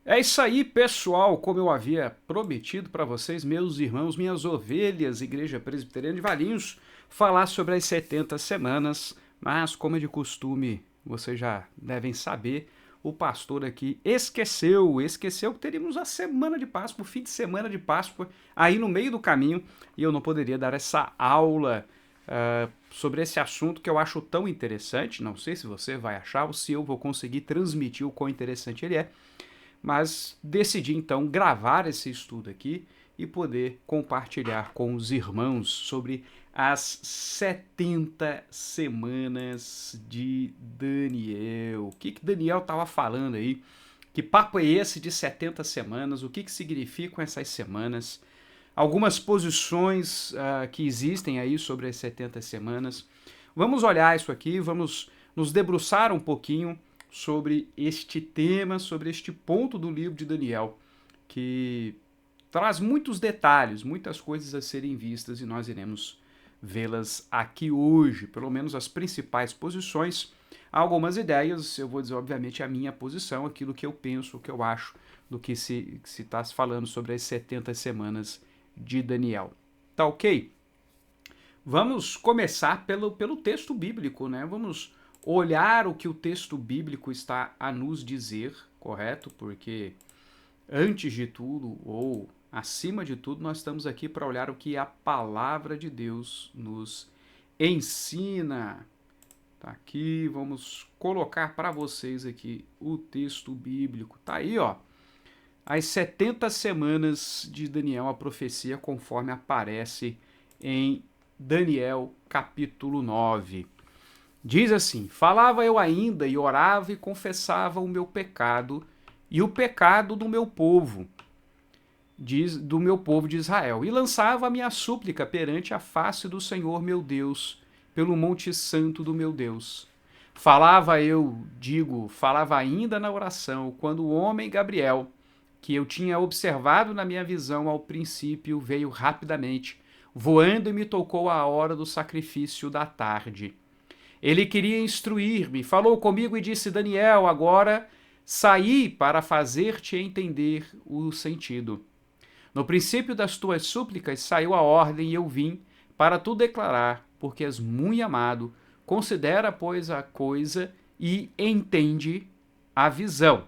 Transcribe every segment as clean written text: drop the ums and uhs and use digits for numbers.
É isso aí, pessoal. Como eu havia prometido para vocês, meus irmãos, minhas ovelhas, Igreja Presbiteriana de Valinhos, falar sobre as 70 semanas, mas como é de costume, vocês já devem saber, o pastor aqui esqueceu que teríamos a semana de Páscoa, o fim de semana de Páscoa, aí no meio do caminho, e eu não poderia dar essa aula sobre esse assunto que eu acho tão interessante. Não sei se você vai achar ou se eu vou conseguir transmitir o quão interessante ele é, mas decidi então gravar esse estudo aqui e poder compartilhar com os irmãos sobre as 70 semanas de Daniel. O que Daniel estava falando aí? Que papo é esse de 70 semanas? O que significam essas semanas? Algumas posições que existem aí sobre as 70 semanas. Vamos olhar isso aqui, vamos nos debruçar um pouquinho sobre este tema, sobre este ponto do livro de Daniel, que traz muitos detalhes, muitas coisas a serem vistas e nós iremos vê-las aqui hoje, pelo menos as principais posições. Algumas ideias, eu vou dizer, obviamente, a minha posição, aquilo que eu penso, o que eu acho do que se está se falando sobre as 70 semanas de Daniel. Tá ok? Vamos começar pelo texto bíblico, né? Vamos olhar o que o texto bíblico está a nos dizer, correto? Porque antes de tudo, ou acima de tudo, nós estamos aqui para olhar o que a palavra de Deus nos ensina. Tá aqui, vamos colocar para vocês aqui o texto bíblico. Tá aí, ó. As 70 semanas de Daniel, a profecia conforme aparece em Daniel capítulo 9. Diz assim: falava eu ainda e orava e confessava o meu pecado e o pecado do meu povo de Israel, e lançava a minha súplica perante a face do Senhor meu Deus, pelo monte santo do meu Deus. Falava ainda na oração, quando o homem Gabriel, que eu tinha observado na minha visão ao princípio, veio rapidamente, voando e me tocou à hora do sacrifício da tarde. Ele queria instruir-me, falou comigo e disse: Daniel, agora saí para fazer-te entender o sentido. No princípio das tuas súplicas saiu a ordem e eu vim para tu declarar, porque és muito amado. Considera, pois, a coisa e entende a visão.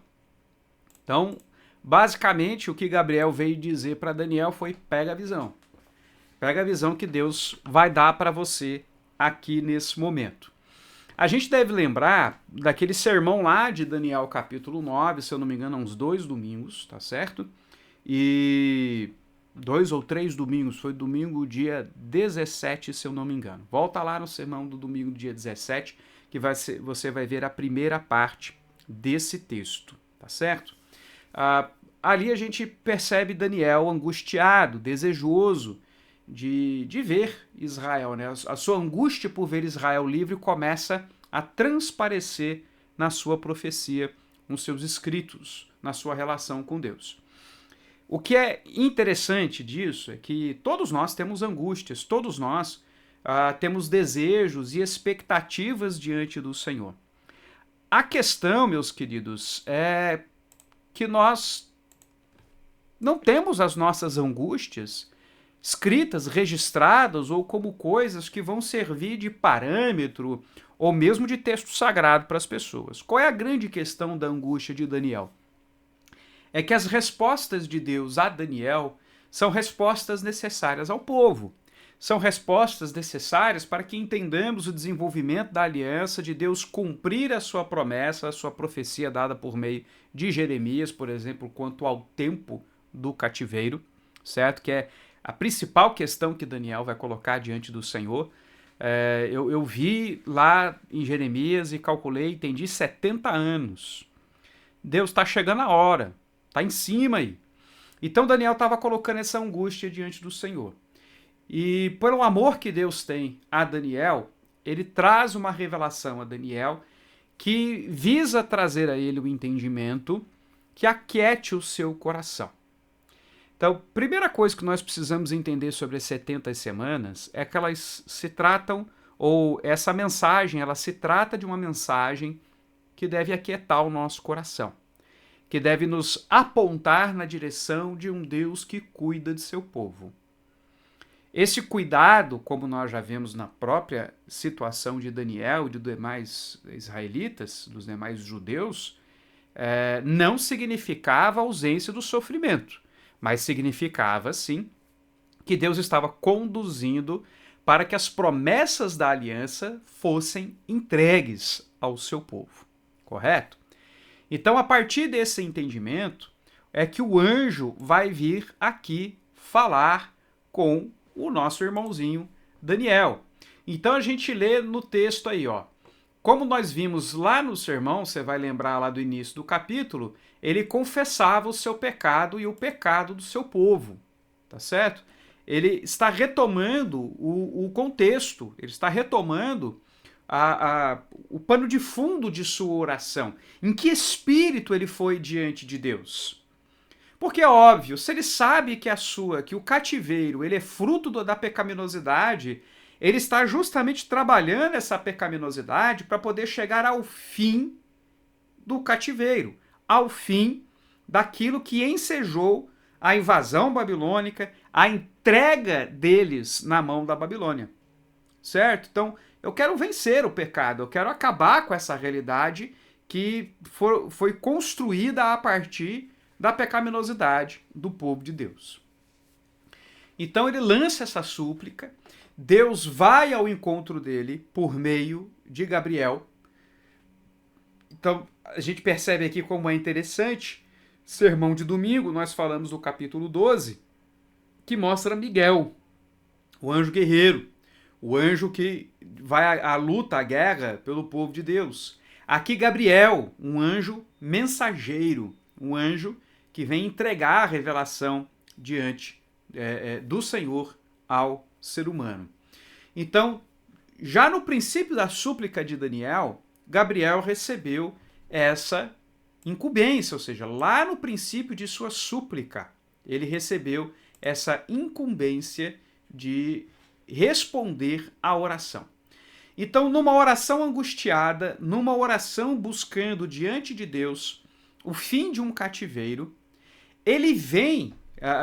Então, basicamente, o que Gabriel veio dizer para Daniel foi: pega a visão. Pega a visão que Deus vai dar para você aqui nesse momento. A gente deve lembrar daquele sermão lá de Daniel capítulo 9, se eu não me engano, há uns 2 domingos, tá certo? E 2 ou 3 domingos, foi domingo dia 17, se eu não me engano. Volta lá no sermão do domingo dia 17, que você vai ver a primeira parte desse texto, tá certo? Ali a gente percebe Daniel angustiado, desejoso de ver Israel, né? A sua angústia por ver Israel livre começa a transparecer na sua profecia, nos seus escritos, na sua relação com Deus. O que é interessante disso é que todos nós temos angústias, todos nós temos desejos e expectativas diante do Senhor. A questão, meus queridos, é que nós não temos as nossas angústias escritas, registradas ou como coisas que vão servir de parâmetro ou mesmo de texto sagrado para as pessoas. Qual é a grande questão da angústia de Daniel? É que as respostas de Deus a Daniel são respostas necessárias ao povo. São respostas necessárias para que entendamos o desenvolvimento da aliança, de Deus cumprir a sua promessa, a sua profecia dada por meio de Jeremias, por exemplo, quanto ao tempo do cativeiro, certo? Que é a principal questão que Daniel vai colocar diante do Senhor. Eu vi lá em Jeremias e calculei, entendi 70 anos. Deus está chegando a hora, está em cima aí. Então Daniel estava colocando essa angústia diante do Senhor. E pelo amor que Deus tem a Daniel, ele traz uma revelação a Daniel que visa trazer a ele o entendimento que aquiete o seu coração. Então, primeira coisa que nós precisamos entender sobre as 70 semanas é que elas se tratam, ou essa mensagem, ela se trata de uma mensagem que deve aquietar o nosso coração, que deve nos apontar na direção de um Deus que cuida de seu povo. Esse cuidado, como nós já vemos na própria situação de Daniel e de demais israelitas, dos demais judeus, não significava ausência do sofrimento, mas significava, sim, que Deus estava conduzindo para que as promessas da aliança fossem entregues ao seu povo, correto? Então, a partir desse entendimento, é que o anjo vai vir aqui falar com o nosso irmãozinho Daniel. Então, a gente lê no texto aí, ó. Como nós vimos lá no sermão, você vai lembrar lá do início do capítulo, ele confessava o seu pecado e o pecado do seu povo, tá certo? Ele está retomando o contexto, ele está retomando o pano de fundo de sua oração. Em que espírito ele foi diante de Deus? Porque é óbvio, se ele sabe que o cativeiro ele é fruto da pecaminosidade, ele está justamente trabalhando essa pecaminosidade para poder chegar ao fim do cativeiro, ao fim daquilo que ensejou a invasão babilônica, a entrega deles na mão da Babilônia. Certo? Então, eu quero vencer o pecado, eu quero acabar com essa realidade que foi construída a partir da pecaminosidade do povo de Deus. Então, ele lança essa súplica, Deus vai ao encontro dele por meio de Gabriel. Então, a gente percebe aqui como é interessante. Sermão de domingo, nós falamos do capítulo 12, que mostra Miguel, o anjo guerreiro, o anjo que vai à luta, à guerra pelo povo de Deus. Aqui Gabriel, um anjo mensageiro, um anjo que vem entregar a revelação diante do Senhor ao ser humano. Então, já no princípio da súplica de Daniel, Gabriel recebeu essa incumbência, ou seja, lá no princípio de sua súplica, ele recebeu essa incumbência de responder à oração. Então, numa oração angustiada, numa oração buscando diante de Deus o fim de um cativeiro,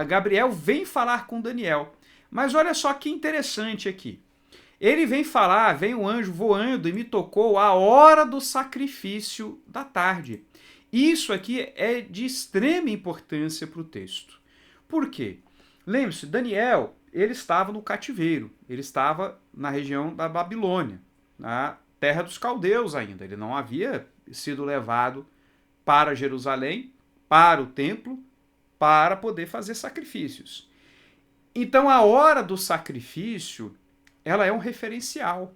Gabriel vem falar com Daniel. Mas olha só que interessante aqui. Ele vem falar, vem o anjo voando e me tocou a hora do sacrifício da tarde. Isso aqui é de extrema importância para o texto. Por quê? Lembre-se, Daniel, ele estava no cativeiro, ele estava na região da Babilônia, na terra dos caldeus ainda. Ele não havia sido levado para Jerusalém, para o templo, para poder fazer sacrifícios. Então a hora do sacrifício, ela é um referencial.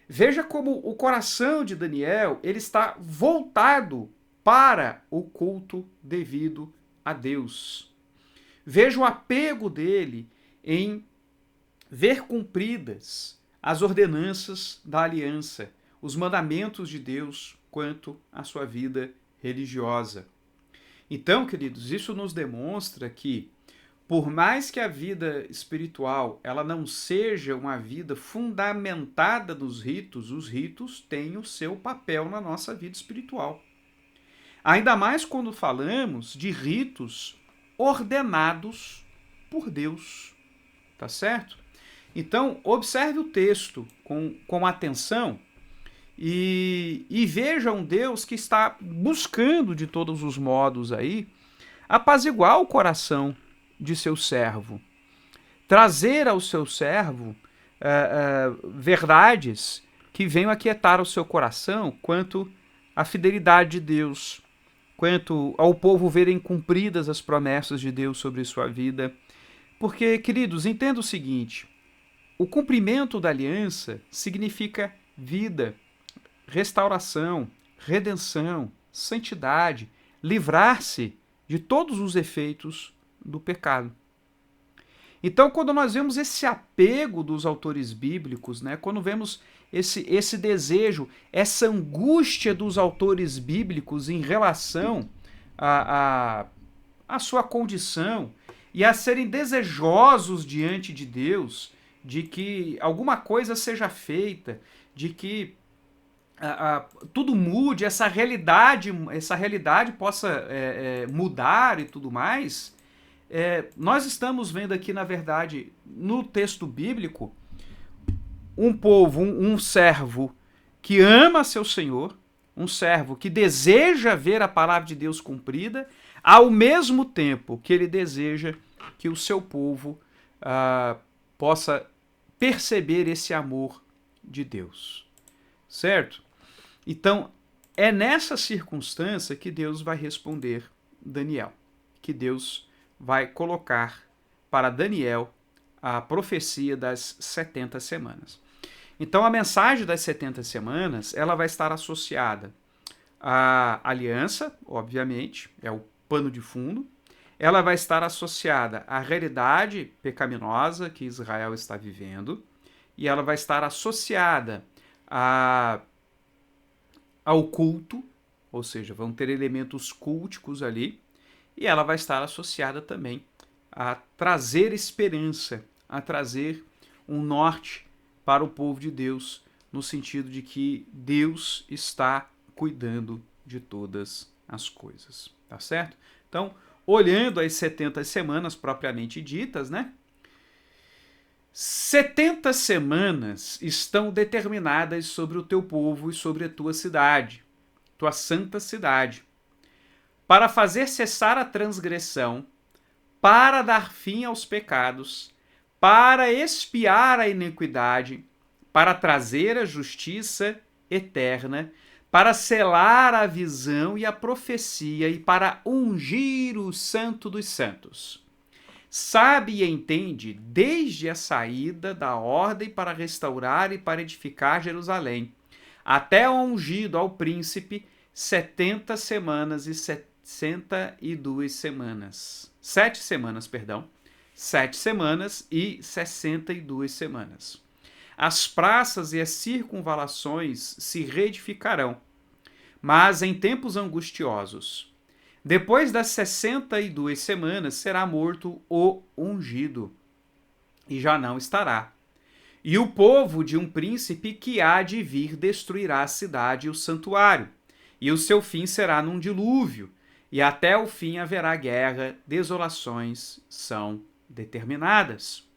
Veja como o coração de Daniel ele está voltado para o culto devido a Deus. Veja o apego dele em ver cumpridas as ordenanças da aliança, os mandamentos de Deus quanto à sua vida religiosa. Então, queridos, isso nos demonstra que por mais que a vida espiritual ela não seja uma vida fundamentada nos ritos, os ritos têm o seu papel na nossa vida espiritual. Ainda mais quando falamos de ritos ordenados por Deus. Tá certo? Então, observe o texto com atenção e veja um Deus que está buscando de todos os modos aí apaziguar o coração de seu servo, trazer ao seu servo verdades que venham aquietar o seu coração quanto à fidelidade de Deus, quanto ao povo verem cumpridas as promessas de Deus sobre sua vida. Porque, queridos, entenda o seguinte, o cumprimento da aliança significa vida, restauração, redenção, santidade, livrar-se de todos os efeitos do pecado. Então, quando nós vemos esse apego dos autores bíblicos, né, quando vemos esse desejo, essa angústia dos autores bíblicos em relação à sua condição e a serem desejosos diante de Deus, de que alguma coisa seja feita, de que tudo mude, essa realidade possa mudar e tudo mais, nós estamos vendo aqui, na verdade, no texto bíblico, um povo, um servo que ama seu Senhor, um servo que deseja ver a palavra de Deus cumprida, ao mesmo tempo que ele deseja que o seu povo possa perceber esse amor de Deus. Certo? Então, é nessa circunstância que Deus vai responder Daniel, que Deus vai colocar para Daniel a profecia das 70 semanas. Então, a mensagem das 70 semanas, ela vai estar associada à aliança, obviamente, é o pano de fundo. Ela vai estar associada à realidade pecaminosa que Israel está vivendo, e ela vai estar associada ao culto, ou seja, vão ter elementos culticos ali, e ela vai estar associada também a trazer esperança, a trazer um norte para o povo de Deus, no sentido de que Deus está cuidando de todas as coisas, tá certo? Então, olhando as 70 semanas propriamente ditas, né? 70 semanas estão determinadas sobre o teu povo e sobre a tua cidade, tua santa cidade, para fazer cessar a transgressão, para dar fim aos pecados, para expiar a iniquidade, para trazer a justiça eterna, para selar a visão e a profecia e para ungir o Santo dos Santos. Sabe e entende desde a saída da ordem para restaurar e para edificar Jerusalém, até o ungido ao príncipe, 70 semanas e 62 semanas. 7 semanas, perdão. 7 semanas e 62 semanas. As praças e as circunvalações se reedificarão, mas em tempos angustiosos. Depois das 62 semanas será morto o ungido, e já não estará. E o povo de um príncipe que há de vir destruirá a cidade e o santuário, e o seu fim será num dilúvio, e até o fim haverá guerra, desolações são determinadas.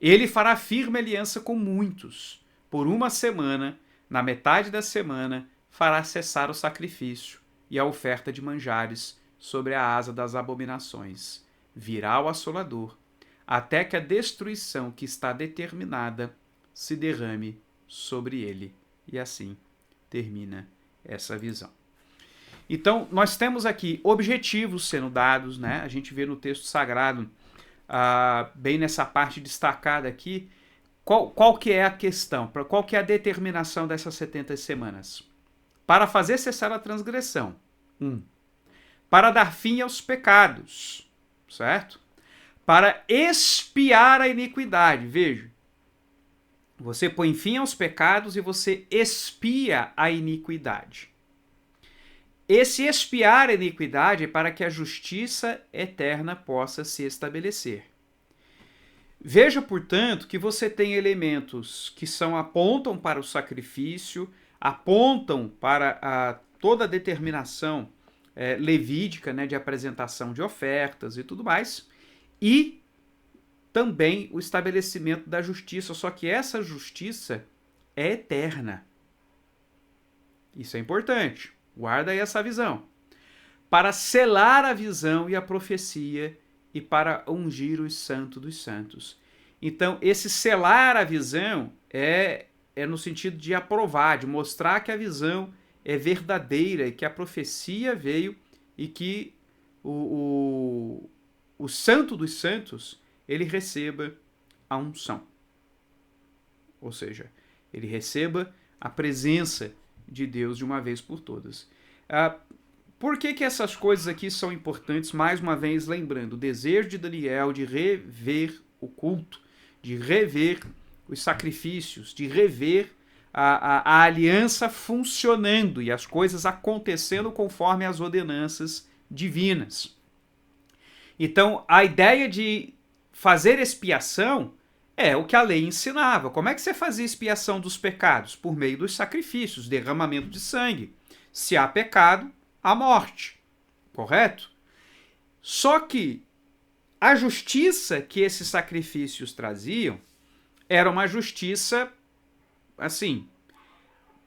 Ele fará firme aliança com muitos. Por uma semana, na metade da semana, fará cessar o sacrifício e a oferta de manjares sobre a asa das abominações. Virá o assolador, até que a destruição que está determinada se derrame sobre ele. E assim termina essa visão. Então, nós temos aqui objetivos sendo dados, né? A gente vê no texto sagrado, bem nessa parte destacada aqui, qual que é a questão, qual que é a determinação dessas 70 semanas? Para fazer cessar a transgressão. Para dar fim aos pecados, certo? Para expiar a iniquidade. Veja, você põe fim aos pecados e você expia a iniquidade. Esse expiar a iniquidade é para que a justiça eterna possa se estabelecer. Veja, portanto, que você tem elementos que apontam para o sacrifício, apontam para toda a determinação levídica, né, de apresentação de ofertas e tudo mais, e também o estabelecimento da justiça, só que essa justiça é eterna. Isso é importante, guarda aí essa visão. Para selar a visão e a profecia e para ungir os santos dos santos. Então, esse selar a visão é no sentido de aprovar, de mostrar que a visão é verdadeira e que a profecia veio e que o santo dos santos, ele receba a unção. Ou seja, ele receba a presença de Deus de uma vez por todas. Por que essas coisas aqui são importantes? Mais uma vez, lembrando, o desejo de Daniel de rever o culto, de rever os sacrifícios, de rever a aliança funcionando e as coisas acontecendo conforme as ordenanças divinas. Então, a ideia de fazer expiação É o que a lei ensinava. Como é que você fazia expiação dos pecados? Por meio dos sacrifícios, derramamento de sangue. Se há pecado, há morte. Correto? Só que a justiça que esses sacrifícios traziam era uma justiça, assim,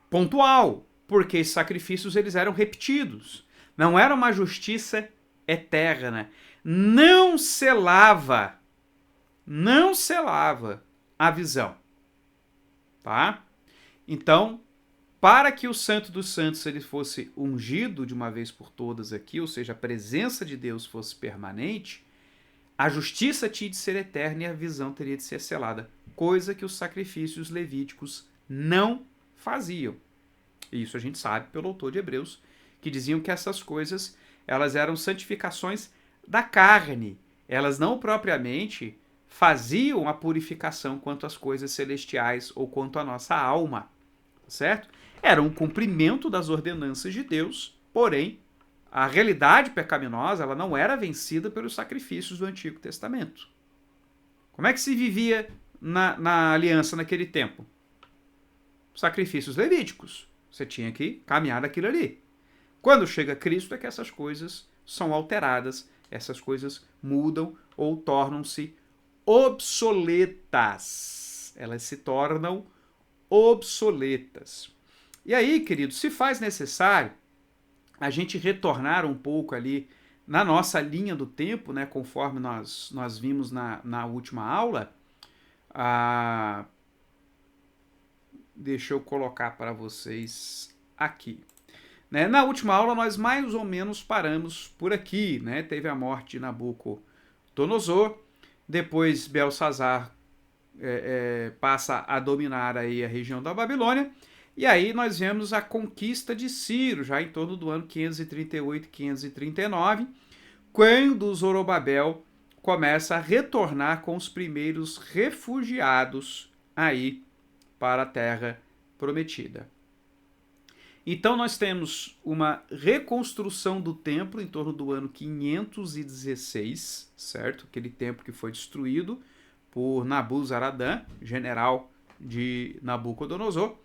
pontual, porque esses sacrifícios eles eram repetidos. Não era uma justiça eterna. Não selava a visão, tá? Então, para que o Santo dos Santos ele fosse ungido de uma vez por todas aqui, ou seja, a presença de Deus fosse permanente, a justiça tinha de ser eterna e a visão teria de ser selada, coisa que os sacrifícios levíticos não faziam. Isso a gente sabe pelo autor de Hebreus, que diziam que essas coisas elas eram santificações da carne. Elas não propriamente faziam a purificação quanto às coisas celestiais ou quanto à nossa alma, certo? Era um cumprimento das ordenanças de Deus, porém, a realidade pecaminosa ela não era vencida pelos sacrifícios do Antigo Testamento. Como é que se vivia na aliança naquele tempo? Sacrifícios levíticos. Você tinha que caminhar daquilo ali. Quando chega Cristo é que essas coisas são alteradas, essas coisas mudam ou tornam-se obsoletas. Elas se tornam obsoletas. E aí, querido, se faz necessário a gente retornar um pouco ali na nossa linha do tempo, né, conforme nós vimos na última aula, deixa eu colocar para vocês aqui. Né? Na última aula nós mais ou menos paramos por aqui, né? Teve a morte de Nabucodonosor, depois Belsazar passa a dominar aí a região da Babilônia, e aí nós vemos a conquista de Ciro, já em torno do ano 538 e 539, quando Zorobabel começa a retornar com os primeiros refugiados aí para a terra prometida. Então nós temos uma reconstrução do templo em torno do ano 516, certo? Aquele templo que foi destruído por Nabuzaradã, general de Nabucodonosor.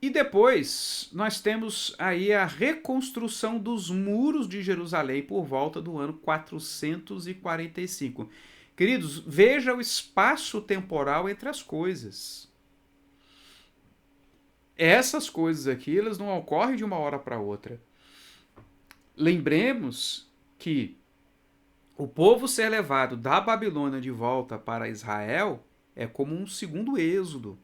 E depois nós temos aí a reconstrução dos muros de Jerusalém por volta do ano 445. Queridos, veja o espaço temporal entre as coisas. Essas coisas aqui, elas não ocorrem de uma hora para outra. Lembremos que o povo ser levado da Babilônia de volta para Israel é como um segundo êxodo.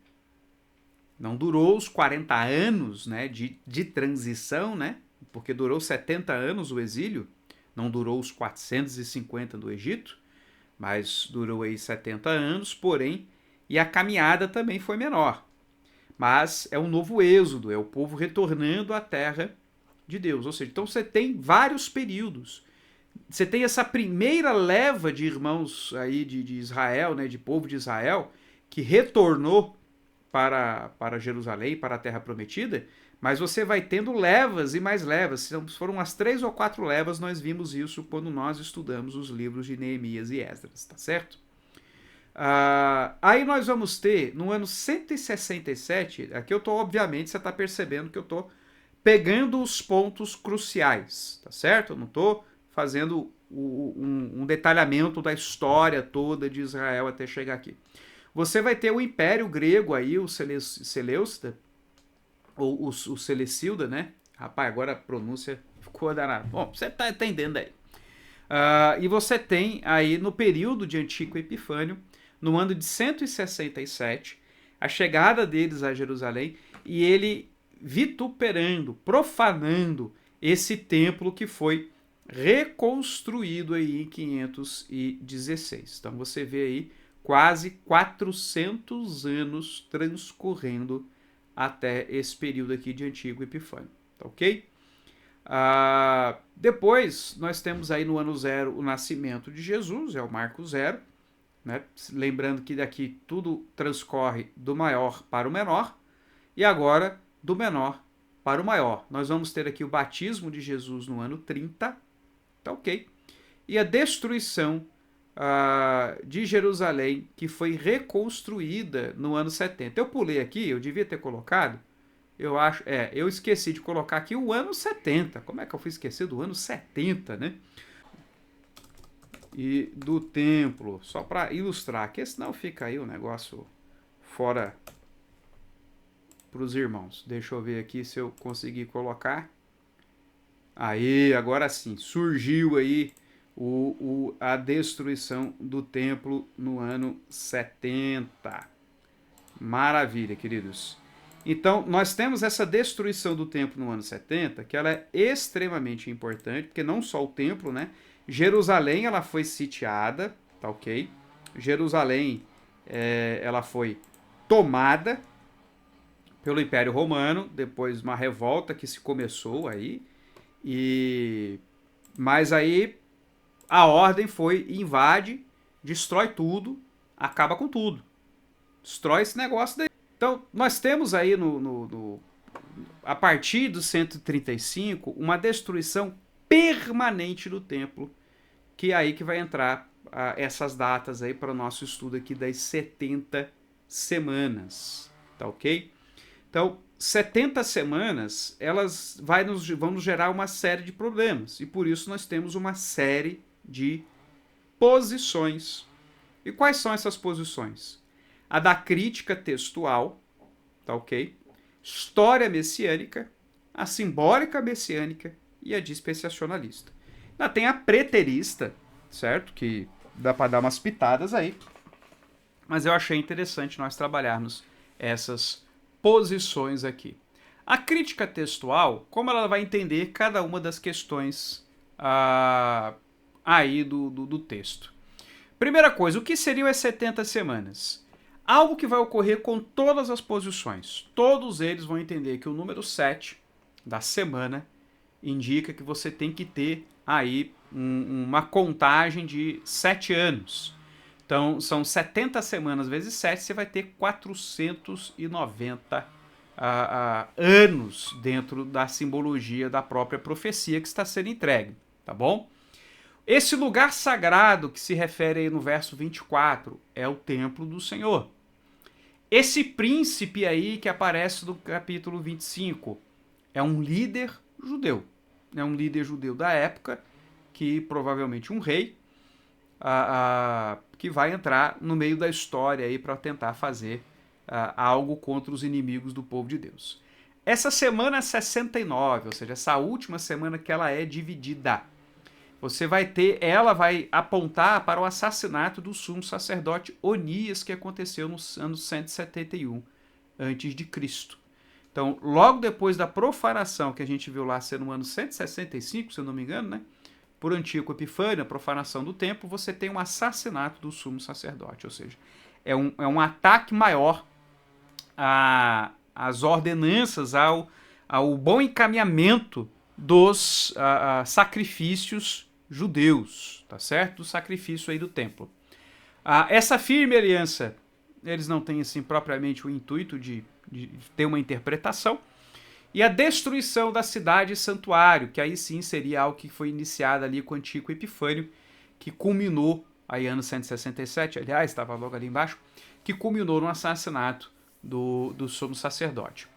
Não durou os 40 anos, né, de transição, né, porque durou 70 anos o exílio, não durou os 450 do Egito, mas durou aí 70 anos, porém, e a caminhada também foi menor. Mas é um novo êxodo, é o povo retornando à terra de Deus. Ou seja, então você tem vários períodos. Você tem essa primeira leva de irmãos aí de Israel, né, de povo de Israel, que retornou para Jerusalém, para a terra prometida, mas você vai tendo levas e mais levas. Foram umas 3 ou 4 levas, nós vimos isso quando nós estudamos os livros de Neemias e Esdras, tá certo? Aí nós vamos ter, no ano 167, aqui eu tô, obviamente, você está percebendo que eu tô pegando os pontos cruciais, tá certo? Eu não tô fazendo um detalhamento da história toda de Israel até chegar aqui. Você vai ter o Império Grego aí, o Seleucida, ou o Selecilda, né? Rapaz, agora a pronúncia ficou danada. Bom, você tá entendendo aí. E você tem aí no período de Antíoco Epifânio, no ano de 167, a chegada deles a Jerusalém e ele vituperando, profanando esse templo que foi reconstruído aí em 516. Então você vê aí quase 400 anos transcorrendo até esse período aqui de Antíoco Epifânio, tá ok? Depois nós temos aí no ano 0 o nascimento de Jesus, é o Marco 0, né? Lembrando que daqui tudo transcorre do maior para o menor, e agora do menor para o maior. Nós vamos ter aqui o batismo de Jesus no ano 30, tá ok? E a destruição de Jerusalém, que foi reconstruída no ano 70. Eu pulei aqui, eu devia ter colocado, eu esqueci de colocar aqui o ano 70. Como é que eu fui esquecer do ano 70, né? E do templo, só para ilustrar, que senão fica aí o negócio fora para os irmãos. Deixa eu ver aqui se eu consegui colocar. Aí, agora sim, surgiu aí a destruição do templo no ano 70. Maravilha, queridos. Então, nós temos essa destruição do templo no ano 70, que ela é extremamente importante, porque não só o templo, né? Jerusalém, ela foi sitiada, tá ok? Jerusalém, ela foi tomada pelo Império Romano, depois uma revolta que se começou aí, mas aí a ordem foi, invade, destrói tudo, acaba com tudo. Destrói esse negócio daí. Então, nós temos aí, a partir do 135, uma destruição permanente do templo, que é aí que vai entrar essas datas aí para o nosso estudo aqui das 70 semanas, tá ok? Então, 70 semanas, elas vão nos gerar uma série de problemas, e por isso nós temos uma série de posições. E quais são essas posições? A da crítica textual, tá ok? História messiânica, a simbólica messiânica e a dispensacionalista. Ainda tem a preterista, certo? Que dá para dar umas pitadas aí. Mas eu achei interessante nós trabalharmos essas posições aqui. A crítica textual, como ela vai entender cada uma das questões aí do texto. Primeira coisa, o que seriam as 70 semanas? Algo que vai ocorrer com todas as posições. Todos eles vão entender que o número 7 da semana indica que você tem que ter aí uma contagem de 7 anos. Então, são 70 semanas vezes 7, você vai ter 490 anos dentro da simbologia da própria profecia que está sendo entregue, tá bom? Esse lugar sagrado que se refere aí no verso 24 é o templo do Senhor. Esse príncipe aí que aparece no capítulo 25 é um líder judeu. É um líder judeu da época, que provavelmente um rei, que vai entrar no meio da história aí para tentar fazer algo contra os inimigos do povo de Deus. Essa semana 69, ou seja, essa última semana que ela é dividida, ela vai apontar para o assassinato do sumo sacerdote Onias, que aconteceu no ano 171 a.C. Então, logo depois da profanação, que a gente viu lá ser no ano 165, se eu não me engano, né? Por Antíoco Epifânio, a profanação do templo, você tem um assassinato do sumo sacerdote, ou seja, é um ataque maior às ordenanças, ao bom encaminhamento dos sacrifícios judeus, tá certo? Do sacrifício aí do templo. Essa firme aliança, eles não têm assim propriamente o intuito de ter uma interpretação. E a destruição da cidade e santuário, que aí sim seria algo que foi iniciado ali com o Antíoco Epifânio, que culminou, aí ano 167, aliás, estava logo ali embaixo, que culminou no assassinato do sumo sacerdote.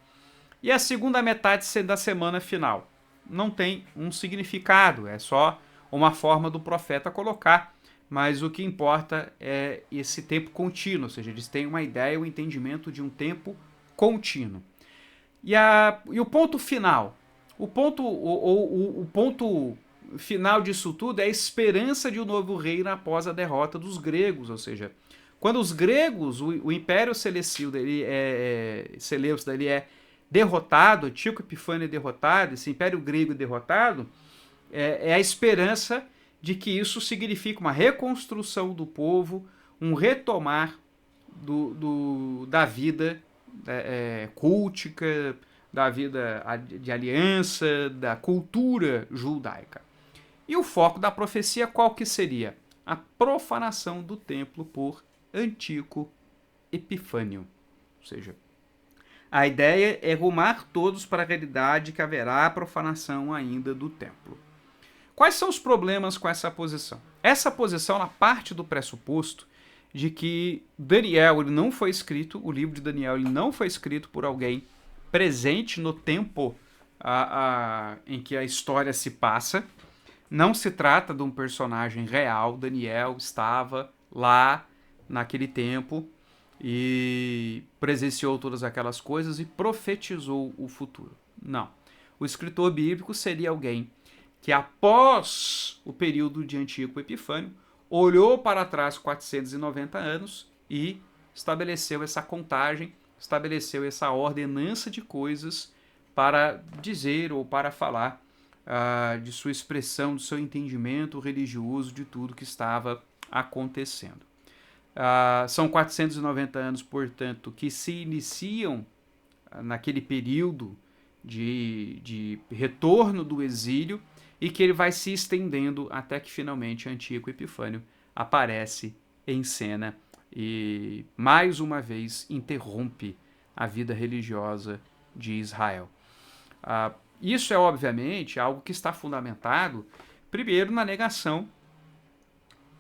E a segunda metade da semana final não tem um significado, é só uma forma do profeta colocar, mas o que importa é esse tempo contínuo, ou seja, eles têm uma ideia, um entendimento de um tempo contínuo. E o ponto final? O ponto final disso tudo é a esperança de um novo reino após a derrota dos gregos, ou seja, quando os gregos, o Império Seleucida ele é derrotado, Antíoco Epifânio é derrotado, esse Império Grego é derrotado, é a esperança de que isso significa uma reconstrução do povo, um retomar da vida cultica, da vida de aliança, da cultura judaica. E o foco da profecia qual que seria? A profanação do templo por Antíoco Epifânio. Ou seja, a ideia é rumar todos para a realidade que haverá profanação ainda do templo. Quais são os problemas com essa posição? Essa posição ela parte do pressuposto de que Daniel ele não foi escrito, o livro de Daniel ele não foi escrito por alguém presente no tempo em que a história se passa. Não se trata de um personagem real. Daniel estava lá naquele tempo e presenciou todas aquelas coisas e profetizou o futuro. Não. O escritor bíblico seria alguém que após o período de Antíoco Epifânio, olhou para trás 490 anos e estabeleceu essa contagem, estabeleceu essa ordenança de coisas para dizer ou para falar de sua expressão, do seu entendimento religioso de tudo que estava acontecendo. São 490 anos, portanto, que se iniciam naquele período de retorno do exílio e que ele vai se estendendo até que finalmente Antíoco Epifânio aparece em cena e mais uma vez interrompe a vida religiosa de Israel. Isso é obviamente algo que está fundamentado primeiro na negação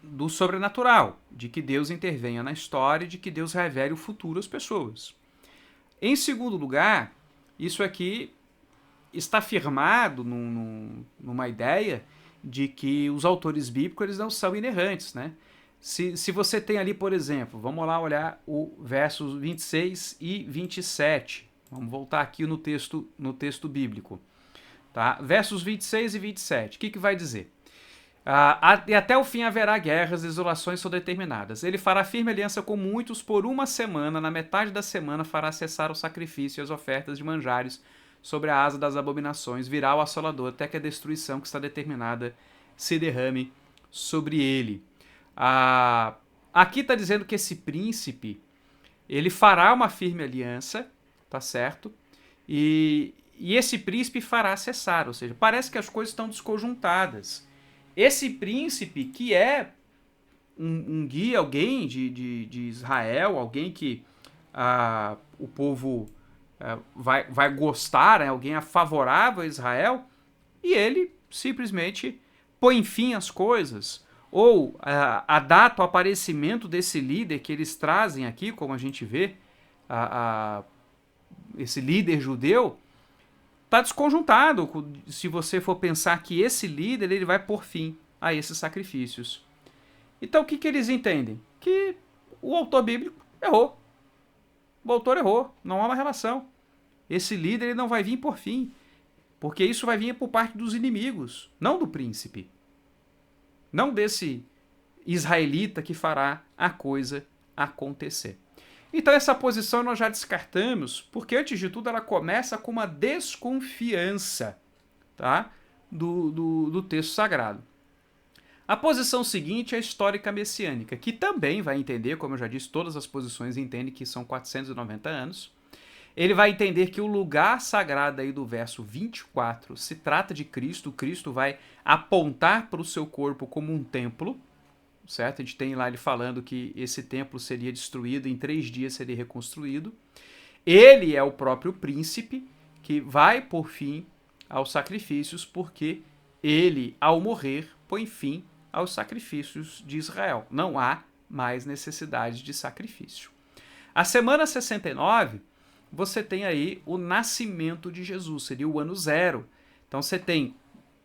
do sobrenatural, de que Deus intervenha na história e de que Deus revele o futuro às pessoas. Em segundo lugar, isso aqui está firmado numa ideia de que os autores bíblicos eles não são inerrantes, né? Se você tem ali, por exemplo, vamos lá olhar o versos 26 e 27. Vamos voltar aqui no texto bíblico. Tá? Versos 26 e 27. O que vai dizer? E até o fim haverá guerras, desolações são determinadas. Ele fará firme aliança com muitos por uma semana. Na metade da semana fará cessar o sacrifício e as ofertas de manjares sobre a asa das abominações. Virá o assolador até que a destruição que está determinada se derrame sobre ele. Aqui está dizendo que esse príncipe ele fará uma firme aliança, tá certo? E esse príncipe fará cessar, ou seja, parece que as coisas estão desconjuntadas. Esse príncipe que é um guia, alguém de Israel, alguém que o povo vai gostar, né? Alguém favorável a Israel, e ele simplesmente põe fim às coisas, ou a data, o aparecimento desse líder que eles trazem aqui, como a gente vê, esse líder judeu, está desconjuntado se você for pensar que esse líder ele vai pôr fim a esses sacrifícios. Então o que eles entendem? Que o autor bíblico errou. O autor errou, não há uma relação. Esse líder ele não vai vir por fim, porque isso vai vir por parte dos inimigos, não do príncipe. Não desse israelita que fará a coisa acontecer. Então essa posição nós já descartamos, porque antes de tudo ela começa com uma desconfiança, tá? do texto sagrado. A posição seguinte é a histórica messiânica, que também vai entender, como eu já disse, todas as posições entendem que são 490 anos. Ele vai entender que o lugar sagrado aí do verso 24 se trata de Cristo. Cristo vai apontar para o seu corpo como um templo, certo? A gente tem lá ele falando que esse templo seria destruído, em 3 dias seria reconstruído. Ele é o próprio príncipe que vai por fim aos sacrifícios, porque ele, ao morrer, põe fim aos sacrifícios de Israel. Não há mais necessidade de sacrifício. A semana 69, você tem aí o nascimento de Jesus, seria o ano 0. Então você tem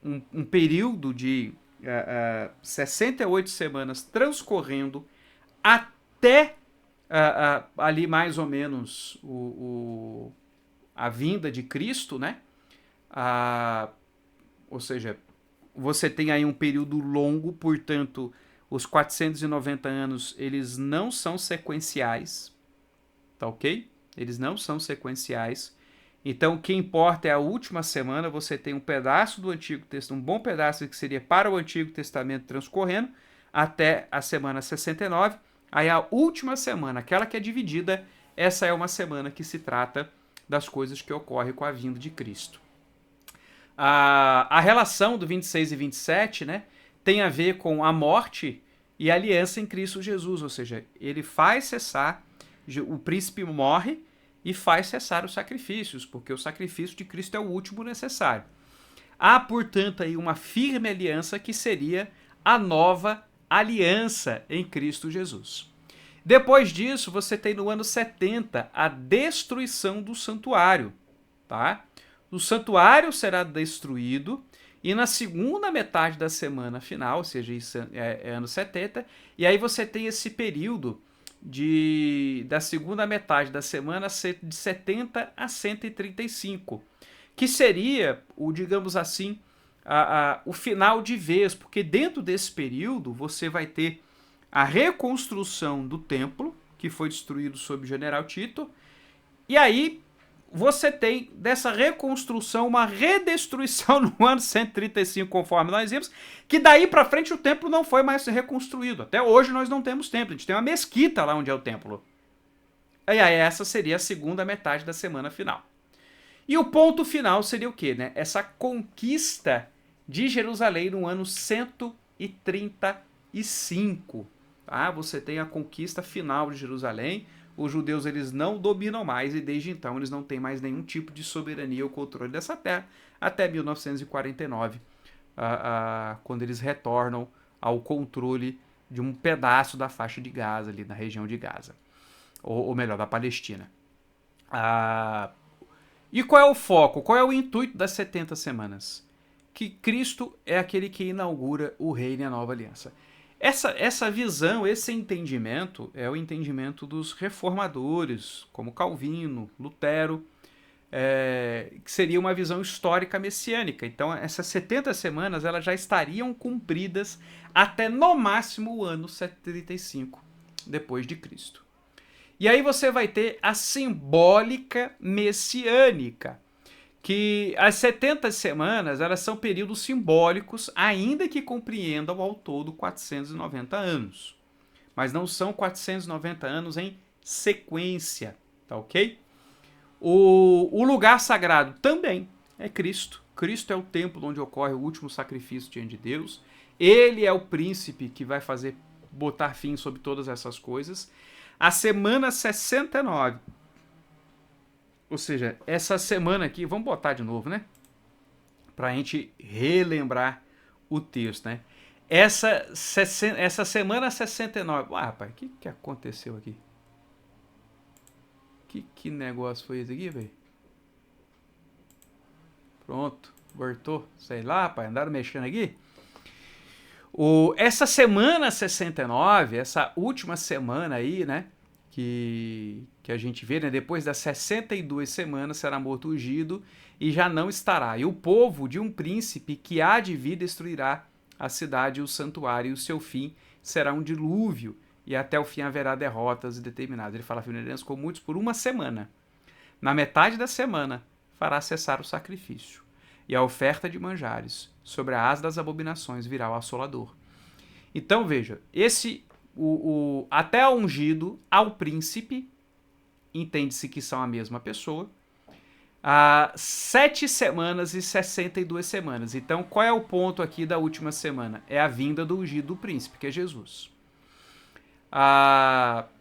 um período de 68 semanas transcorrendo até ali mais ou menos a vinda de Cristo, né? Ou seja, você tem aí um período longo, portanto, os 490 anos, eles não são sequenciais, tá ok? Eles não são sequenciais. Então, o que importa é a última semana, você tem um pedaço do Antigo Testamento, um bom pedaço que seria para o Antigo Testamento transcorrendo, até a semana 69. Aí a última semana, aquela que é dividida, essa é uma semana que se trata das coisas que ocorrem com a vinda de Cristo. A relação do 26 e 27, né, tem a ver com a morte e a aliança em Cristo Jesus, ou seja, ele faz cessar, o príncipe morre e faz cessar os sacrifícios, porque o sacrifício de Cristo é o último necessário. Há, portanto, aí uma firme aliança que seria a nova aliança em Cristo Jesus. Depois disso, você tem no ano 70 a destruição do santuário, tá? O santuário será destruído e na segunda metade da semana final, ou seja, isso é ano 70, e aí você tem esse período da segunda metade da semana de 70 a 135, que seria, digamos assim, o final de vez, porque dentro desse período você vai ter a reconstrução do templo, que foi destruído sob o general Tito, e aí você tem dessa reconstrução uma redestruição no ano 135, conforme nós vimos, que daí para frente o templo não foi mais reconstruído. Até hoje nós não temos templo, a gente tem uma mesquita lá onde é o templo. E aí essa seria a segunda metade da semana final. E o ponto final seria o quê, né? Essa conquista de Jerusalém no ano 135. Tá? Você tem a conquista final de Jerusalém. Os judeus eles não dominam mais e desde então eles não têm mais nenhum tipo de soberania ou controle dessa terra até 1949, quando eles retornam ao controle de um pedaço da faixa de Gaza, ali na região de Gaza, ou melhor, da Palestina. E qual é o foco? Qual é o intuito das 70 semanas? Que Cristo é aquele que inaugura o reino e a nova aliança. Essa visão, esse entendimento é o entendimento dos reformadores, como Calvino, Lutero, que seria uma visão histórica messiânica. Então, essas 70 semanas elas já estariam cumpridas até no máximo o ano 75 depois de Cristo. E aí você vai ter a simbólica messiânica, que as 70 semanas elas são períodos simbólicos, ainda que compreendam ao todo 490 anos. Mas não são 490 anos em sequência, tá ok? O lugar sagrado também é Cristo. Cristo é o templo onde ocorre o último sacrifício diante de Deus. Ele é o príncipe que vai botar fim sobre todas essas coisas. A semana 69, ou seja, essa semana aqui, vamos botar de novo, né? Pra gente relembrar o texto, né? Essa semana 69, rapaz, o que aconteceu aqui? Que negócio foi esse aqui, velho? Pronto, voltou, sei lá, rapaz, andaram mexendo aqui. Essa semana 69, essa última semana aí, né? Que a gente vê, né? Depois das 62 semanas será morto ungido e já não estará. E o povo de um príncipe que há de vir destruirá a cidade e o santuário, e o seu fim será um dilúvio, e até o fim haverá derrotas determinadas. Ele fala a com muitos por uma semana. Na metade da semana fará cessar o sacrifício, e a oferta de manjares. Sobre a asa das abominações virá o assolador. Então veja, até ao ungido, ao príncipe, entende-se que são a mesma pessoa, 7 semanas e 62 semanas. Então qual é o ponto aqui da última semana? É a vinda do ungido do príncipe, que é Jesus.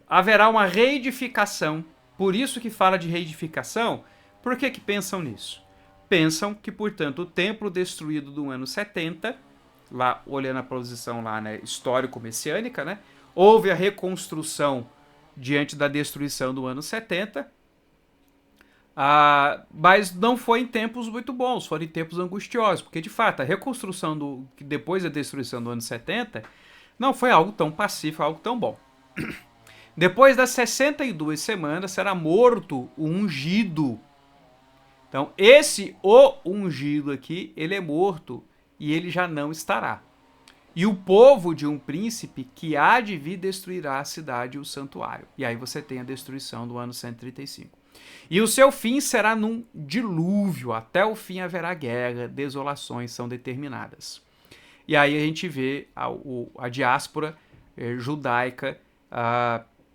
Haverá uma reedificação. Por isso que fala de reedificação. Por que pensam nisso? Pensam que, portanto, o templo destruído do ano 70, lá olhando a posição lá, né, histórico-messiânica, né, houve a reconstrução diante da destruição do ano 70, mas não foi em tempos muito bons, foram em tempos angustiosos, porque de fato a reconstrução depois da destruição do ano 70 não foi algo tão pacífico, algo tão bom. Depois das 62 semanas será morto o ungido. Então, o ungido aqui, ele é morto e ele já não estará. E o povo de um príncipe que há de vir destruirá a cidade e o santuário. E aí você tem a destruição do ano 135. E o seu fim será num dilúvio. Até o fim haverá guerra, desolações são determinadas. E aí a gente vê a diáspora judaica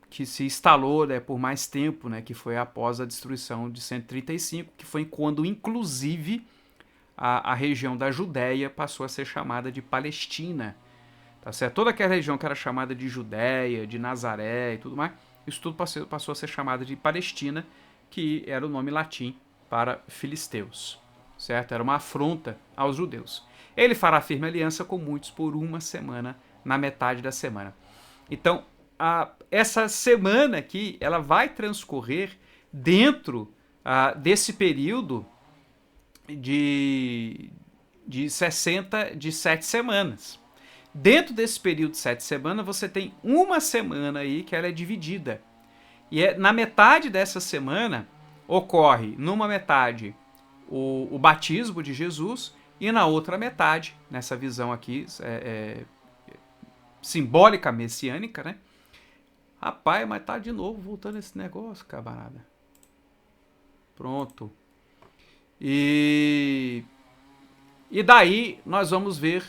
que se instalou, né, por mais tempo, né, que foi após a destruição de 135, que foi quando, inclusive, a região da Judéia passou a ser chamada de Palestina. Tá certo? Toda aquela região que era chamada de Judéia, de Nazaré e tudo mais, isso tudo passou a ser chamada de Palestina, que era o nome latim para filisteus. certo? Era uma afronta aos judeus. Ele fará firme aliança com muitos por uma semana, na metade da semana. Então, essa semana aqui, ela vai transcorrer dentro desse período de 7 semanas. Dentro desse período de 7 semanas, você tem uma semana aí que ela é dividida. E na metade dessa semana, ocorre, numa metade, o batismo de Jesus, e na outra metade, nessa visão aqui, simbólica, messiânica, né? Rapaz, mas tá de novo voltando esse negócio, camarada. Pronto. E daí nós vamos ver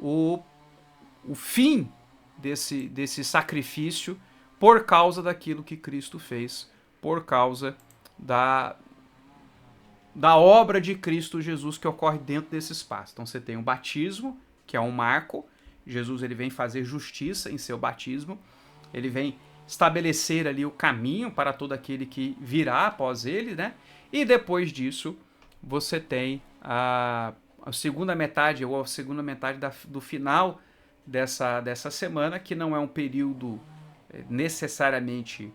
o fim desse sacrifício por causa daquilo que Cristo fez, por causa da obra de Cristo Jesus que ocorre dentro desse espaço. Então você tem o batismo, que é um marco. Jesus ele vem fazer justiça em seu batismo. Ele vem estabelecer ali o caminho para todo aquele que virá após ele, né? E depois disso, você tem a segunda metade, ou a segunda metade do final dessa semana, que não é um período necessariamente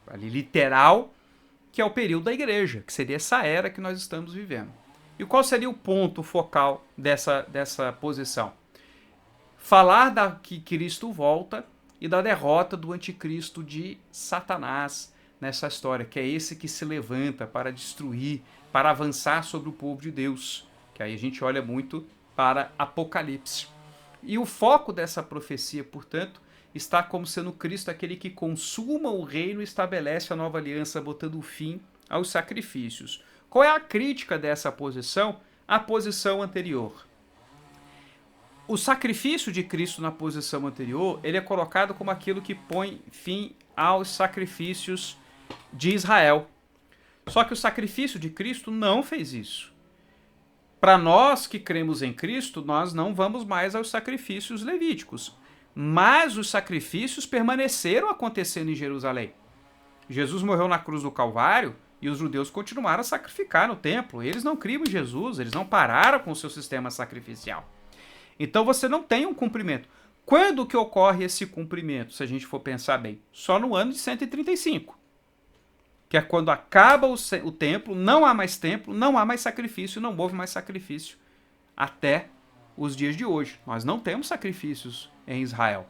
ali, literal, que é o período da igreja, que seria essa era que nós estamos vivendo. E qual seria o ponto focal dessa posição? Falar que Cristo volta e da derrota do anticristo de Satanás nessa história, que é esse que se levanta para destruir, para avançar sobre o povo de Deus, que aí a gente olha muito para Apocalipse. E o foco dessa profecia, portanto, está como sendo Cristo aquele que consuma o reino e estabelece a nova aliança, botando fim aos sacrifícios. Qual é a crítica dessa posição? A posição anterior. O sacrifício de Cristo na posição anterior, ele é colocado como aquilo que põe fim aos sacrifícios de Israel. Só que o sacrifício de Cristo não fez isso. Para nós que cremos em Cristo, nós não vamos mais aos sacrifícios levíticos. Mas os sacrifícios permaneceram acontecendo em Jerusalém. Jesus morreu na cruz do Calvário e os judeus continuaram a sacrificar no templo. Eles não criam em Jesus, eles não pararam com o seu sistema sacrificial. Então você não tem um cumprimento. Quando que ocorre esse cumprimento, se a gente for pensar bem? Só no ano de 135. Que é quando acaba o templo, não há mais templo, não há mais sacrifício, não houve mais sacrifício até os dias de hoje. Nós não temos sacrifícios em Israel.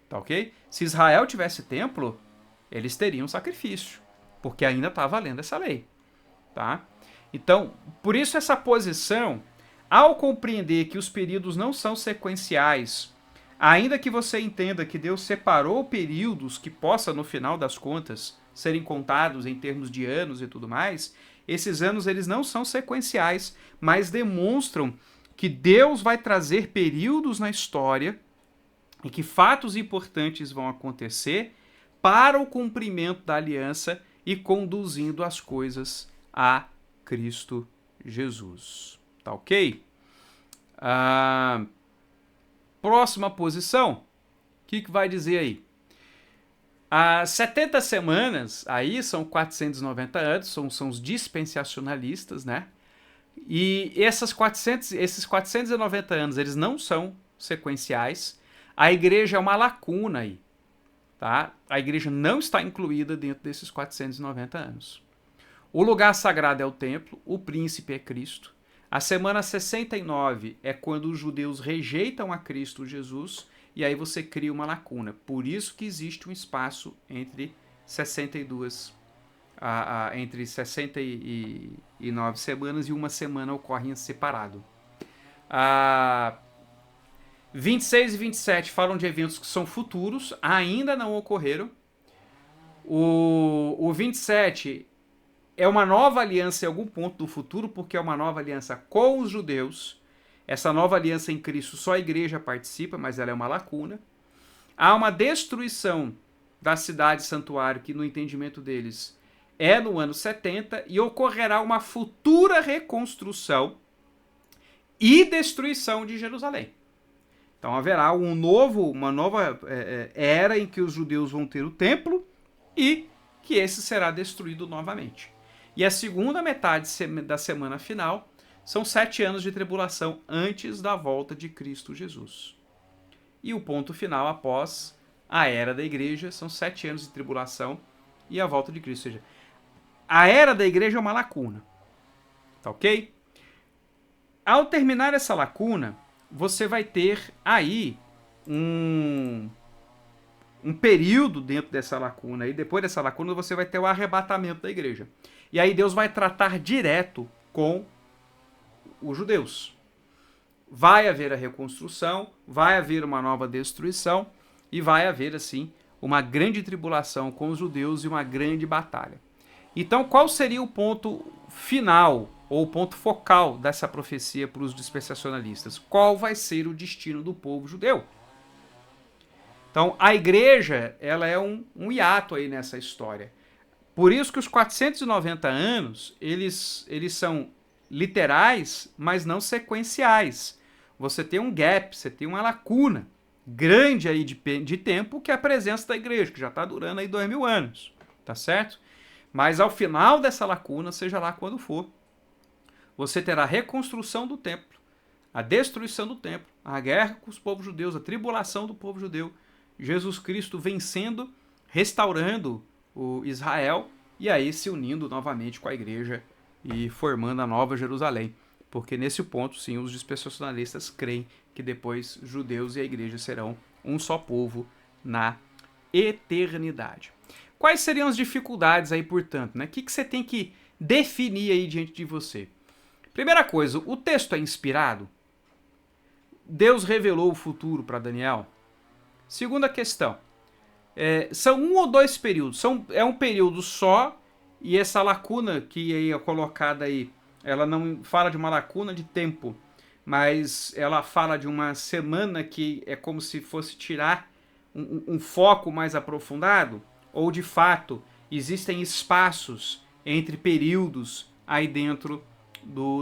Tá ok? Se Israel tivesse templo, eles teriam sacrifício, porque ainda está valendo essa lei. Tá? Então, por isso essa posição, ao compreender que os períodos não são sequenciais, ainda que você entenda que Deus separou períodos que possa, no final das contas, serem contados em termos de anos e tudo mais, esses anos eles não são sequenciais, mas demonstram que Deus vai trazer períodos na história em que fatos importantes vão acontecer para o cumprimento da aliança e conduzindo as coisas a Cristo Jesus. Tá ok? Próxima posição. O que vai dizer aí? As 70 semanas aí são 490 anos, são os dispensacionalistas, né? E esses 490 anos, eles não são sequenciais. A igreja é uma lacuna aí, tá? A igreja não está incluída dentro desses 490 anos. O lugar sagrado é o templo, o príncipe é Cristo. A semana 69 é quando os judeus rejeitam a Cristo Jesus, e aí você cria uma lacuna. Por isso que existe um espaço entre 69 semanas e uma semana ocorre em separado. 26 e 27 falam de eventos que são futuros, ainda não ocorreram. O 27 é uma nova aliança em algum ponto do futuro, porque é uma nova aliança com os judeus. Essa nova aliança em Cristo só a igreja participa, mas ela é uma lacuna. Há uma destruição da cidade santuário, que no entendimento deles é no ano 70, e ocorrerá uma futura reconstrução e destruição de Jerusalém. Então haverá uma nova era em que os judeus vão ter o templo e que esse será destruído novamente. E a segunda metade da semana final são 7 anos de tribulação antes da volta de Cristo Jesus. E o ponto final após a era da igreja são 7 anos de tribulação e a volta de Cristo. Ou seja, a era da igreja é uma lacuna. Tá ok? Ao terminar essa lacuna, você vai ter aí um período dentro dessa lacuna. E depois dessa lacuna você vai ter o arrebatamento da igreja. E aí Deus vai tratar direto com os judeus. Vai haver a reconstrução, vai haver uma nova destruição e vai haver, assim, uma grande tribulação com os judeus e uma grande batalha. Então, qual seria o ponto final ou o ponto focal dessa profecia para os dispensacionalistas? Qual vai ser o destino do povo judeu? Então, a igreja, ela é um hiato aí nessa história. Por isso que os 490 anos, eles são literais, mas não sequenciais. Você tem um gap, você tem uma lacuna grande aí de tempo, que é a presença da igreja, que já está durando aí 2000 anos, tá certo? Mas ao final dessa lacuna, seja lá quando for, você terá a reconstrução do templo, a destruição do templo, a guerra com os povos judeus, a tribulação do povo judeu, Jesus Cristo vencendo, restaurando o Israel e aí se unindo novamente com a igreja e formando a nova Jerusalém. Porque nesse ponto, sim, os dispensacionalistas creem que depois judeus e a igreja serão um só povo na eternidade. Quais seriam as dificuldades aí, portanto? Né? O que você tem que definir aí diante de você? Primeira coisa, o texto é inspirado? Deus revelou o futuro para Daniel? Segunda questão, são um ou dois períodos? É um período só, e essa lacuna que é colocada aí, ela não fala de uma lacuna de tempo, mas ela fala de uma semana que é como se fosse tirar um foco mais aprofundado? Ou de fato existem espaços entre períodos aí dentro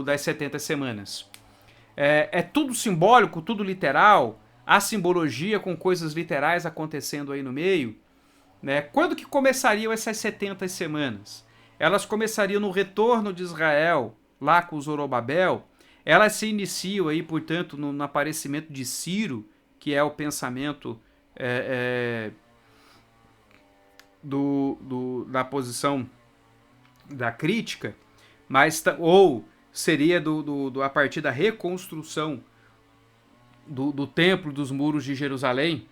das 70 semanas? É tudo simbólico, tudo literal? Há simbologia com coisas literais acontecendo aí no meio? Né? Quando que começariam essas 70 semanas? Elas começariam no retorno de Israel, lá com Zorobabel. Elas se iniciam aí, portanto, no aparecimento de Ciro, que é o pensamento da posição da crítica, ou seria a partir da reconstrução do templo, dos muros de Jerusalém,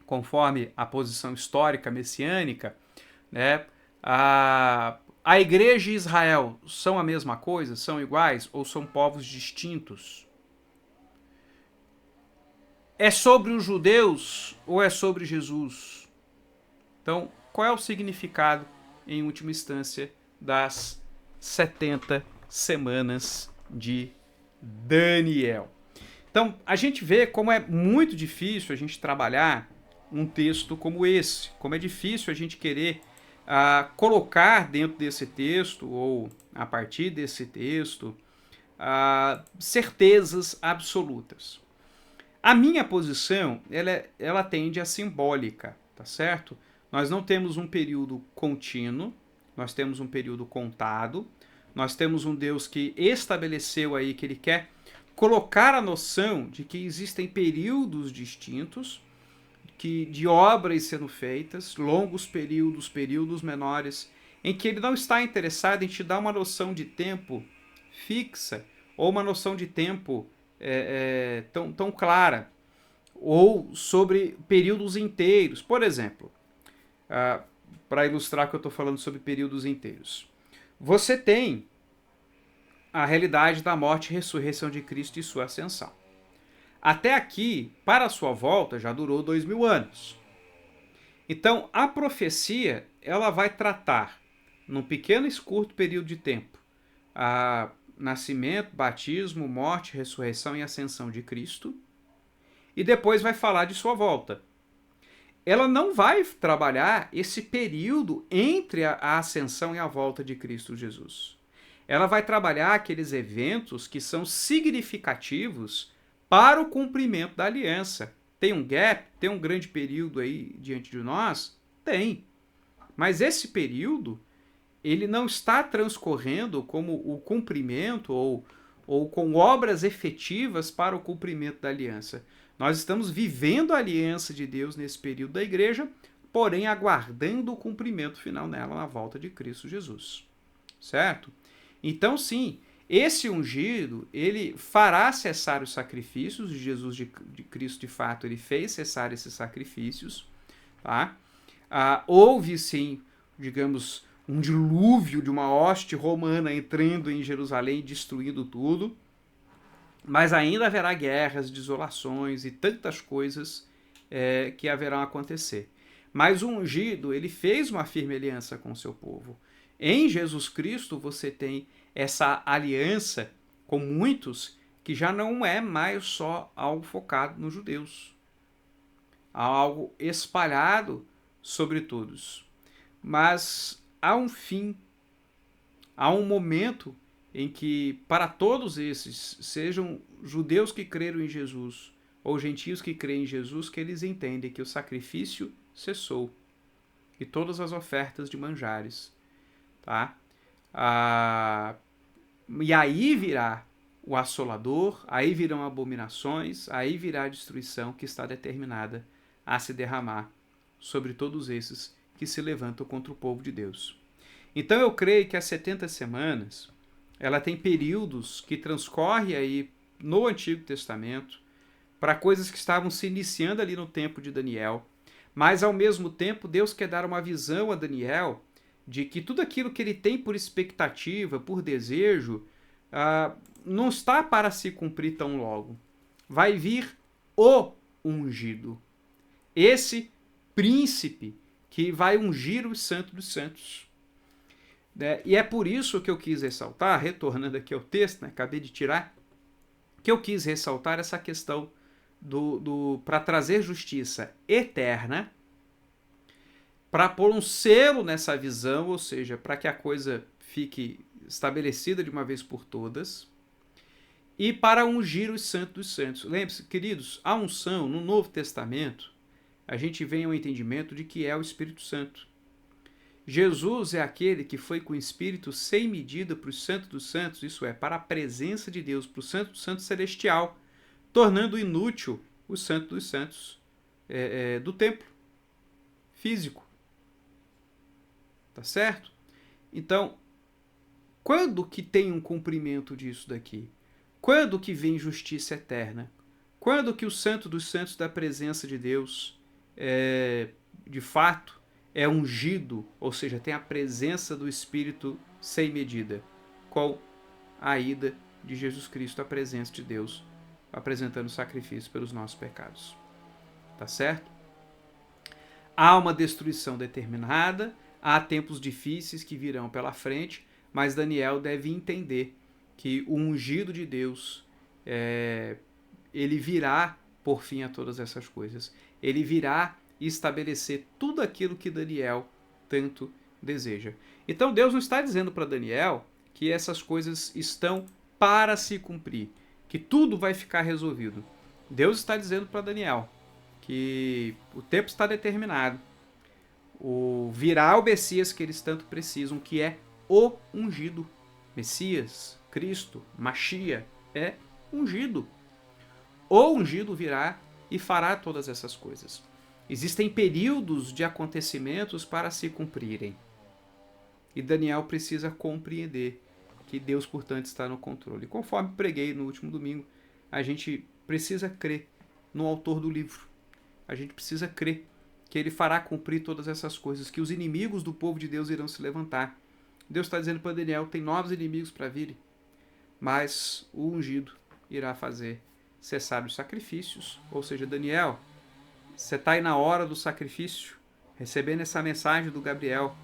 conforme a posição histórica messiânica, né? A igreja e Israel são a mesma coisa? São iguais? Ou são povos distintos? É sobre os judeus ou é sobre Jesus? Então, qual é o significado, em última instância, das 70 semanas de Daniel? Então, a gente vê como é muito difícil a gente trabalhar um texto como esse, como é difícil a gente querer colocar dentro desse texto, ou a partir desse texto, certezas absolutas. A minha posição, ela tende a simbólica, tá certo? Nós não temos um período contínuo, nós temos um período contado, nós temos um Deus que estabeleceu aí que ele quer colocar a noção de que existem períodos distintos, de obras sendo feitas, longos períodos, períodos menores, em que ele não está interessado em te dar uma noção de tempo fixa, ou uma noção de tempo tão clara, ou sobre períodos inteiros. Por exemplo, para ilustrar que eu estou falando sobre períodos inteiros, você tem a realidade da morte e ressurreição de Cristo e sua ascensão. Até aqui, para a sua volta, já durou 2000 anos. Então, a profecia, ela vai tratar, num pequeno e curto período de tempo, nascimento, batismo, morte, ressurreição e ascensão de Cristo, e depois vai falar de sua volta. Ela não vai trabalhar esse período entre a ascensão e a volta de Cristo Jesus. Ela vai trabalhar aqueles eventos que são significativos para o cumprimento da aliança. Tem um gap? Tem um grande período aí diante de nós? Tem. Mas esse período, ele não está transcorrendo como o cumprimento ou com obras efetivas para o cumprimento da aliança. Nós estamos vivendo a aliança de Deus nesse período da igreja, porém aguardando o cumprimento final nela na volta de Cristo Jesus. Certo? Então, sim, esse ungido, ele fará cessar os sacrifícios. Jesus de Cristo, de fato, ele fez cessar esses sacrifícios. Tá? Houve, sim, digamos, um dilúvio de uma hoste romana entrando em Jerusalém e destruindo tudo. Mas ainda haverá guerras, desolações e tantas coisas que haverão a acontecer. Mas o ungido, ele fez uma firme aliança com o seu povo. Em Jesus Cristo você tem essa aliança com muitos que já não é mais só algo focado nos judeus. Algo espalhado sobre todos. Mas há um fim, há um momento em que, para todos esses, sejam judeus que creram em Jesus ou gentios que creem em Jesus, que eles entendem que o sacrifício cessou e todas as ofertas de manjares. Tá? E aí virá o assolador, aí virão abominações, aí virá a destruição que está determinada a se derramar sobre todos esses que se levantam contra o povo de Deus. Então eu creio que as 70 semanas, ela tem períodos que transcorrem aí no Antigo Testamento para coisas que estavam se iniciando ali no tempo de Daniel, mas ao mesmo tempo Deus quer dar uma visão a Daniel de que tudo aquilo que ele tem por expectativa, por desejo, não está para se cumprir tão logo. Vai vir o ungido. Esse príncipe que vai ungir os santos dos santos. E é por isso que eu quis ressaltar, retornando aqui ao texto, acabei de tirar, que eu quis ressaltar essa questão para trazer justiça eterna, para pôr um selo nessa visão, ou seja, para que a coisa fique estabelecida de uma vez por todas, e para ungir os santos dos santos. Lembre-se, queridos, a unção no Novo Testamento, a gente vem ao entendimento de que é o Espírito Santo. Jesus é aquele que foi com o Espírito sem medida para os santos dos santos, isso é, para a presença de Deus, para o santo do santo celestial, tornando inútil o santo dos santos do templo físico. Tá certo? Então, quando que tem um cumprimento disso daqui? Quando que vem justiça eterna? Quando que o santo dos santos da presença de Deus, de fato, é ungido, ou seja, tem a presença do Espírito sem medida, com a ida de Jesus Cristo, a presença de Deus, apresentando sacrifício pelos nossos pecados. Tá certo? Há uma destruição determinada, há tempos difíceis que virão pela frente, mas Daniel deve entender que o ungido de Deus, ele virá por fim a todas essas coisas. Ele virá estabelecer tudo aquilo que Daniel tanto deseja. Então Deus não está dizendo para Daniel que essas coisas estão para se cumprir, que tudo vai ficar resolvido. Deus está dizendo para Daniel que o tempo está determinado. Virá o Messias que eles tanto precisam, que é o ungido. Messias, Cristo, Machia, é ungido. O ungido virá e fará todas essas coisas. Existem períodos de acontecimentos para se cumprirem. E Daniel precisa compreender que Deus, portanto, está no controle. Conforme preguei no último domingo, a gente precisa crer no autor do livro. A gente precisa crer que ele fará cumprir todas essas coisas, que os inimigos do povo de Deus irão se levantar. Deus está dizendo para Daniel, tem novos inimigos para virem, mas o ungido irá fazer cessar os sacrifícios. Ou seja, Daniel, você está aí na hora do sacrifício, recebendo essa mensagem do Gabriel,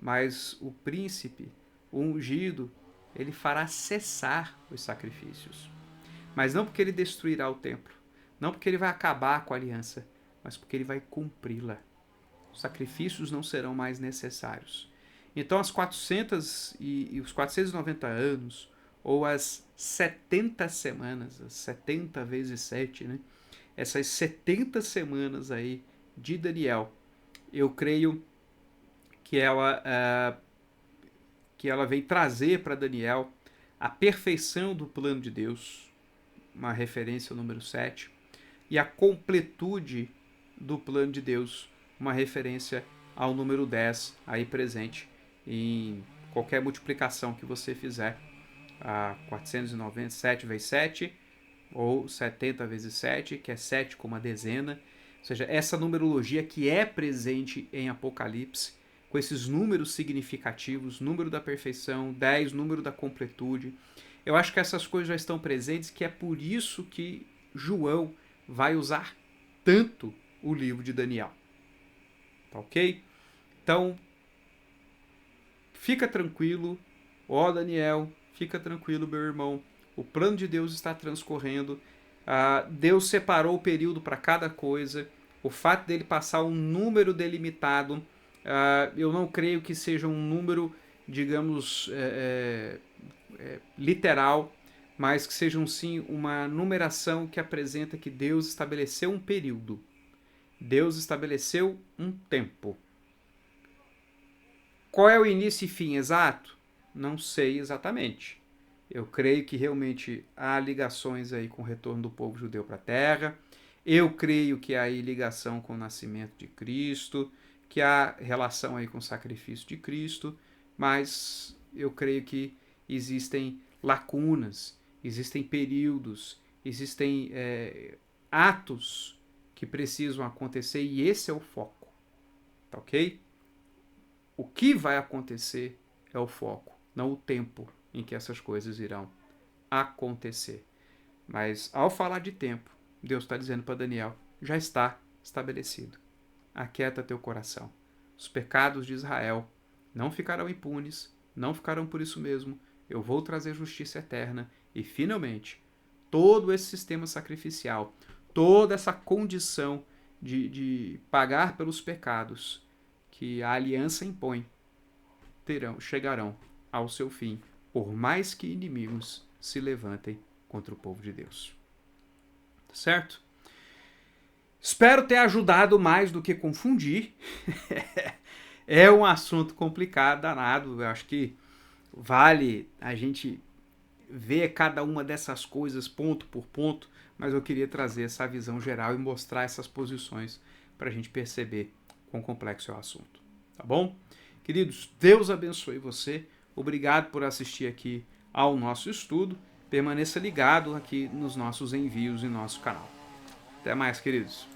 mas o príncipe, o ungido, ele fará cessar os sacrifícios. Mas não porque ele destruirá o templo, não porque ele vai acabar com a aliança, mas porque ele vai cumpri-la. Os sacrifícios não serão mais necessários. Então os 490 anos, ou as 70 semanas, as 70 vezes 7, né? Essas 70 semanas aí de Daniel, eu creio que ela que ela vem trazer para Daniel a perfeição do plano de Deus, uma referência ao número 7, e a completude do plano de Deus, uma referência ao número 10, aí presente em qualquer multiplicação que você fizer, a 497 vezes 7, ou 70 vezes 7, que é 7 como a dezena. Ou seja, essa numerologia que é presente em Apocalipse, com esses números significativos, número da perfeição, 10, número da completude. Eu acho que essas coisas já estão presentes, que é por isso que João vai usar tanto o livro de Daniel. Tá ok? Então, fica tranquilo, ó Daniel, fica tranquilo, meu irmão. O plano de Deus está transcorrendo. Deus separou o período para cada coisa. O fato dele passar um número delimitado, eu não creio que seja um número, digamos, literal, mas que seja sim uma numeração que apresenta que Deus estabeleceu um período. Deus estabeleceu um tempo. Qual é o início e fim exato? Não sei exatamente. Eu creio que realmente há ligações aí com o retorno do povo judeu para a terra. Eu creio que há aí ligação com o nascimento de Cristo, que há relação aí com o sacrifício de Cristo, mas eu creio que existem lacunas, existem períodos, existem atos que precisam acontecer e esse é o foco, tá ok? O que vai acontecer é o foco, não o tempo em que essas coisas irão acontecer. Mas ao falar de tempo, Deus está dizendo para Daniel, já está estabelecido. Aquieta teu coração. Os pecados de Israel não ficarão impunes, não ficarão por isso mesmo. Eu vou trazer justiça eterna e, finalmente, todo esse sistema sacrificial, toda essa condição de pagar pelos pecados que a aliança impõe, chegarão ao seu fim, por mais que inimigos se levantem contra o povo de Deus. Certo? Espero ter ajudado mais do que confundir. É um assunto complicado, danado. Eu acho que vale a gente ver cada uma dessas coisas ponto por ponto, mas eu queria trazer essa visão geral e mostrar essas posições para a gente perceber quão complexo é o assunto. Tá bom? Queridos, Deus abençoe você. Obrigado por assistir aqui ao nosso estudo. Permaneça ligado aqui nos nossos envios em nosso canal. Até mais, queridos.